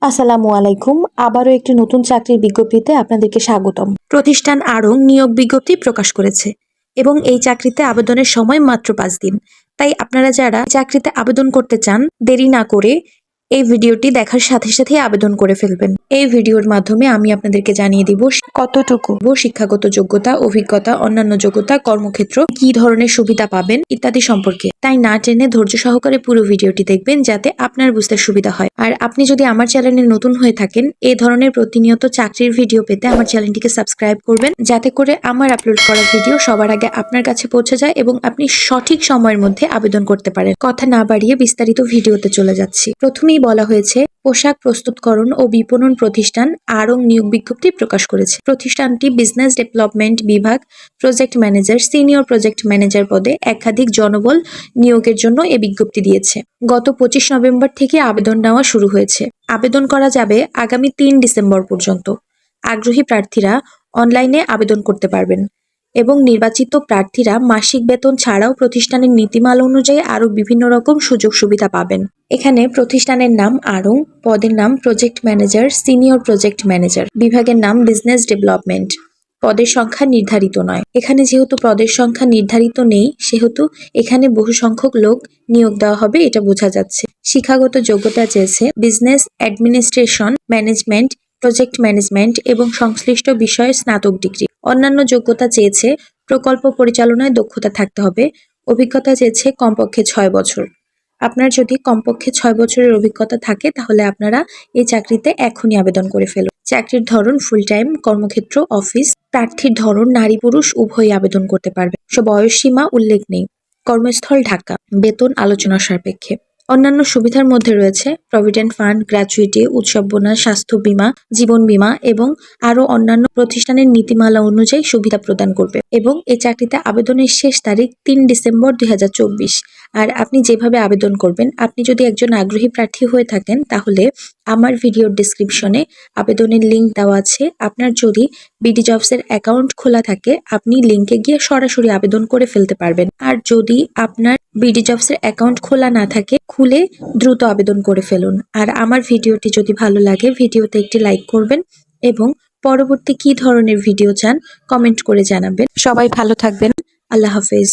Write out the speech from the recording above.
আসসালামু আলাইকুম। আবারও একটি নতুন চাকরির বিজ্ঞপ্তিতে আপনাদেরকে স্বাগতম। প্রতিষ্ঠান আড়ং নিয়োগ বিজ্ঞপ্তি প্রকাশ করেছে এবং এই চাকরিতে আবেদনের সময় মাত্র 5 দিন। তাই আপনারা যারা চাকরিতে আবেদন করতে চান, দেরি না করে এই ভিডিওটি দেখার সাথে সাথে আবেদন করে ফেলবেন। এই ভিডিওর মাধ্যমে আমি আপনাদেরকে জানিয়ে দিব কতটুকু শিক্ষাগত যোগ্যতা, অভিজ্ঞতা, অন্যান্য যোগ্যতা, কর্মক্ষেত্র, কি ধরনের সুবিধা পাবেন ইত্যাদি সম্পর্কে। তাই না টেনে ধৈর্য সহকারে পুরো ভিডিওটি দেখবেন যাতে আপনার বুঝতে সুবিধা হয়। আর আপনি যদি আমার চ্যানেলে নতুন হয়ে থাকেন, এই ধরনের প্রতিনিয়ত চাকরির ভিডিও পেতে আমার চ্যানেলটিকে সাবস্ক্রাইব করবেন, যাতে করে আমার আপলোড করা ভিডিও সবার আগে আপনার কাছে পৌঁছে যায় এবং আপনি সঠিক সময়ের মধ্যে আবেদন করতে পারেন। কথা না বাড়িয়ে বিস্তারিত ভিডিওতে চলে যাচ্ছি। প্রথমেই বলা হয়েছে, পোশাক প্রস্তুতকরণ ও বিপণন প্রতিষ্ঠান আড়ং নিয়োগ বিজ্ঞপ্তি প্রকাশ করেছে। প্রতিষ্ঠানটি বিজনেস ডেভেলপমেন্ট বিভাগ project manager, senior project manager পদে একাধিক জনবল নিয়োগের জন্য এ বিজ্ঞপ্তি দিয়েছে। গত 25 নভেম্বর থেকে আবেদন নেওয়া শুরু হয়েছে। আবেদন করা যাবে আগামী 3 ডিসেম্বর পর্যন্ত। আগ্রহী প্রার্থীরা অনলাইনে আবেদন করতে পারবেন এবং নির্বাচিত প্রার্থীরা মাসিক বেতন ছাড়াও প্রতিষ্ঠানের নীতিমালা অনুযায়ী আরও বিভিন্ন রকম সুযোগ সুবিধা পাবেন। এখানে প্রতিষ্ঠানের নাম আড়ং, পদের নাম project manager, senior project manager, বিভাগের নাম বিজনেস ডেভেলপমেন্ট। পদের সংখ্যা নির্ধারিত নয়। এখানে যেহেতু পদের সংখ্যা নির্ধারিত নেই, সেহেতু এখানে বহু সংখ্যক লোক নিয়োগ দেওয়া হবে, এটা বোঝা যাচ্ছে। শিক্ষাগত যোগ্যতা চেয়েছে business administration, management, project management এবং সংশ্লিষ্ট বিষয়ে স্নাতক ডিগ্রি। অন্যান্য যোগ্যতা চেয়েছে প্রকল্প পরিচালনায় দক্ষতা থাকতে হবে। অভিজ্ঞতা চেয়েছে কমপক্ষে 6 বছর। আপনার যদি কমপক্ষে 6 বছরের অভিজ্ঞতা থাকে তাহলে আপনারা এই চাকরিতে এখনই আবেদন করে ফেলুন। চাকরির ধরন ফুল টাইম, কর্মক্ষেত্র অফিস, প্রার্থীর ধরন নারী পুরুষ উভয়ই আবেদন করতে পারবে। বয়সসীমা উল্লেখ নেই। কর্মস্থল ঢাকা। বেতন আলোচনা সাপেক্ষে। অন্যান্য সুবিধার মধ্যে রয়েছে প্রভিডেন্ট ফান্ড, গ্র্যাচুইটি, উৎসব বোনাস, স্বাস্থ্য বীমা, জীবন বীমা এবং আরো অন্যান্য প্রতিষ্ঠানের নীতিমালা অনুযায়ী সুবিধা প্রদান করবে। এবং এই চাকরিতে আবেদনের শেষ তারিখ 3 ডিসেম্বর 2024। আর আপনি যেভাবে আবেদন করবেন, আপনি যদি একজন আগ্রহী প্রার্থী হয়ে থাকেন তাহলে আমার ভিডিওর ডেসক্রিপশনে আবেদনের লিঙ্ক দেওয়া আছে। আপনার যদি বিডি জবসের অ্যাকাউন্ট খোলা থাকে, আপনি লিঙ্কে গিয়ে সরাসরি আবেদন করে ফেলতে পারবেন। আর যদি আপনার বিডি জবসের অ্যাকাউন্ট খোলা না থাকে, খুলে দ্রুত আবেদন করে ফেলুন। আর আমার ভিডিওটি যদি ভালো লাগে, ভিডিওতে একটি লাইক করবেন এবং পরবর্তী কি ধরনের ভিডিও চান কমেন্ট করে জানাবেন। সবাই ভালো থাকবেন। আল্লাহ হাফেজ।